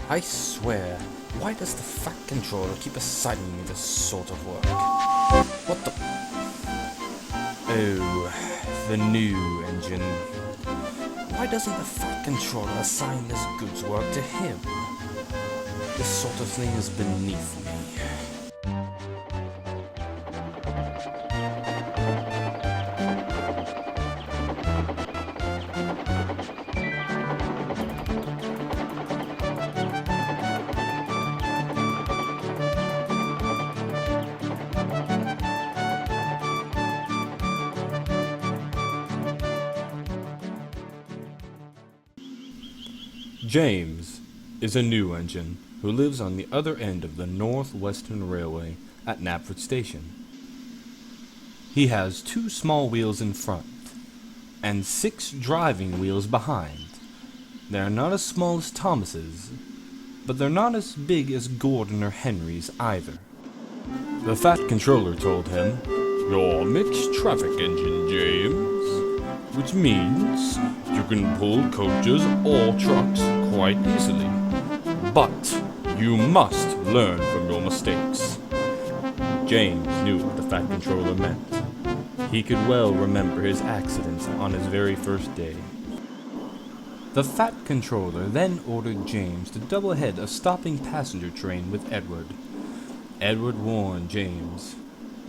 I swear, why does the Fat Controller keep assigning me this sort of work? What the... Oh, the new engine. Why doesn't the Fat Controller assign this goods work to him? This sort of thing is beneath me. James is a new engine who lives on the other end of the Northwestern Railway at Knapford Station. He has 2 small wheels in front and 6 driving wheels behind. They are not as small as Thomas's, but they're not as big as Gordon or Henry's either. The Fat Controller told him, "You're a mixed traffic engine, James, which means you can pull coaches or trucks quite easily. But you must learn from your mistakes." James knew what the Fat Controller meant. He could well remember his accidents on his very first day. The Fat Controller then ordered James to double-head a stopping passenger train with Edward. Edward warned James,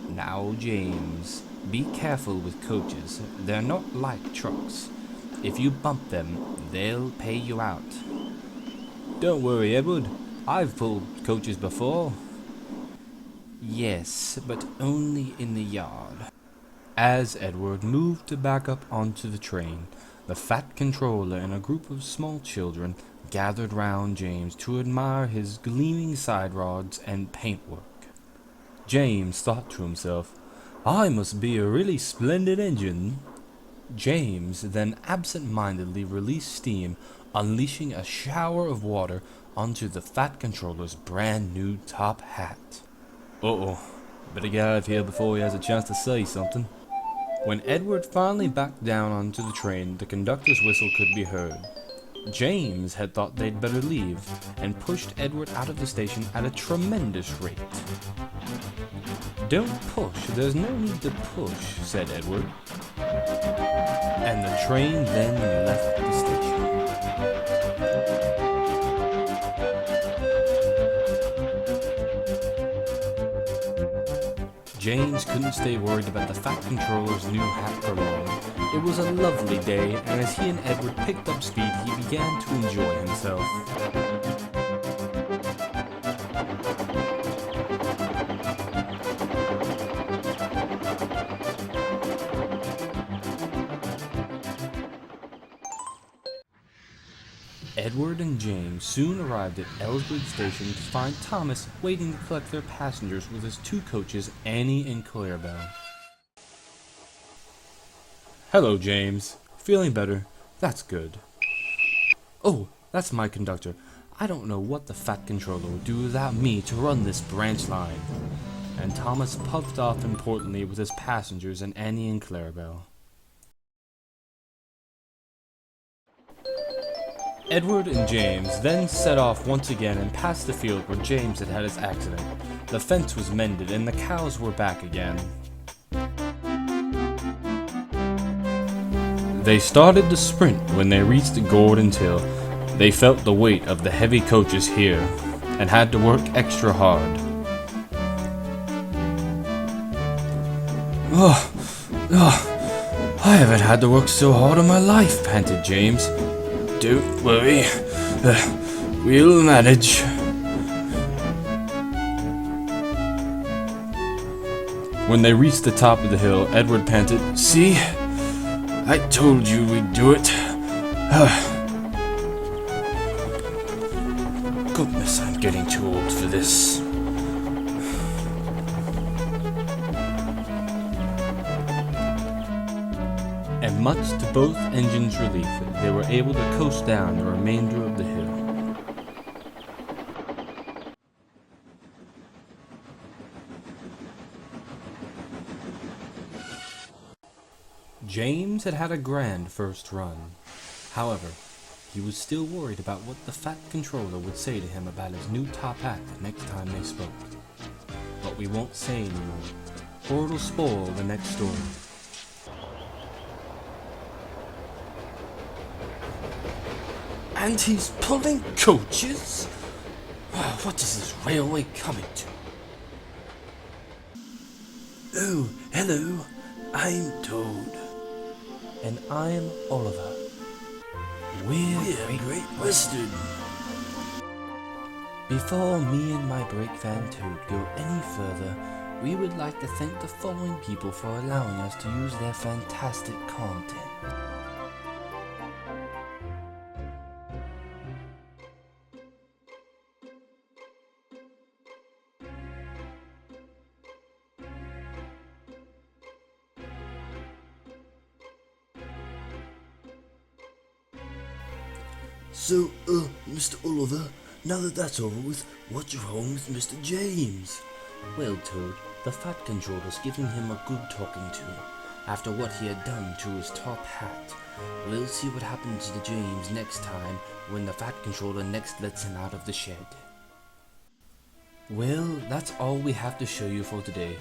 "Now, James, be careful with coaches. They're not like trucks. If you bump them, they'll pay you out." "Don't worry, Edward. I've pulled coaches before." "Yes, but only in the yard." As Edward moved to back up onto the train, the Fat Controller and a group of small children gathered round James to admire his gleaming side rods and paintwork. James thought to himself, "I must be a really splendid engine." James then absent-mindedly released steam, unleashing a shower of water onto the Fat Controller's brand new top hat. Uh-oh, better get out of here before he has a chance to say something. When Edward finally backed down onto the train, the conductor's whistle could be heard. James had thought they'd better leave, and pushed Edward out of the station at a tremendous rate. "Don't push, there's no need to push," said Edward. And the train then left the station. James couldn't stay worried about the Fat Controller's new hat for long. It was a lovely day, and as he and Edward picked up speed, he began to enjoy himself. Edward and James soon arrived at Ellsworth Station to find Thomas waiting to collect their passengers with his 2 coaches, Annie and Clarabelle. "Hello, James. Feeling better? That's good." "Oh, that's my conductor. I don't know what the Fat Controller would do without me to run this branch line." And Thomas puffed off importantly with his passengers and Annie and Clarabelle. Edward and James then set off once again and passed the field where James had had his accident. The fence was mended and the cows were back again. They started to sprint when they reached Gordon's Hill. They felt the weight of the heavy coaches here and had to work extra hard. I haven't had to work so hard in my life," panted James. "Don't worry, we'll manage." When they reached the top of the hill, Edward panted, "See? I told you we'd do it." "Goodness, I'm getting too old for this." And much to both engines' relief, they were able to coast down the remainder of the hill. James had had a grand first run. However, He was still worried about what the Fat Controller would say to him about his new top hat the next time they spoke. But we won't say anymore, or it'll spoil the next story. And he's pulling coaches? What is this railway coming to? Oh, hello, I'm Toad. And I'm Oliver. We're Great Western. Before me and my break van Toad go any further, we would like to thank the following people for allowing us to use their fantastic content. So, Mr. Oliver, now that that's over with, what's wrong with Mr. James? Well, Toad, the Fat Controller's giving him a good talking to after what he had done to his top hat. We'll see what happens to James next time when the Fat Controller next lets him out of the shed. Well, that's all we have to show you for today.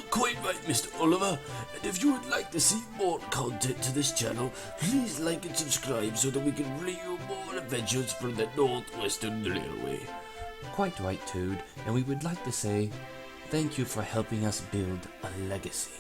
Quite right, Mr. Oliver. And if you would like to see more content to this channel, please like and subscribe so that we can bring you more adventures from the Northwestern Railway. Quite right, Toad, and we would like to say thank you for helping us build a legacy.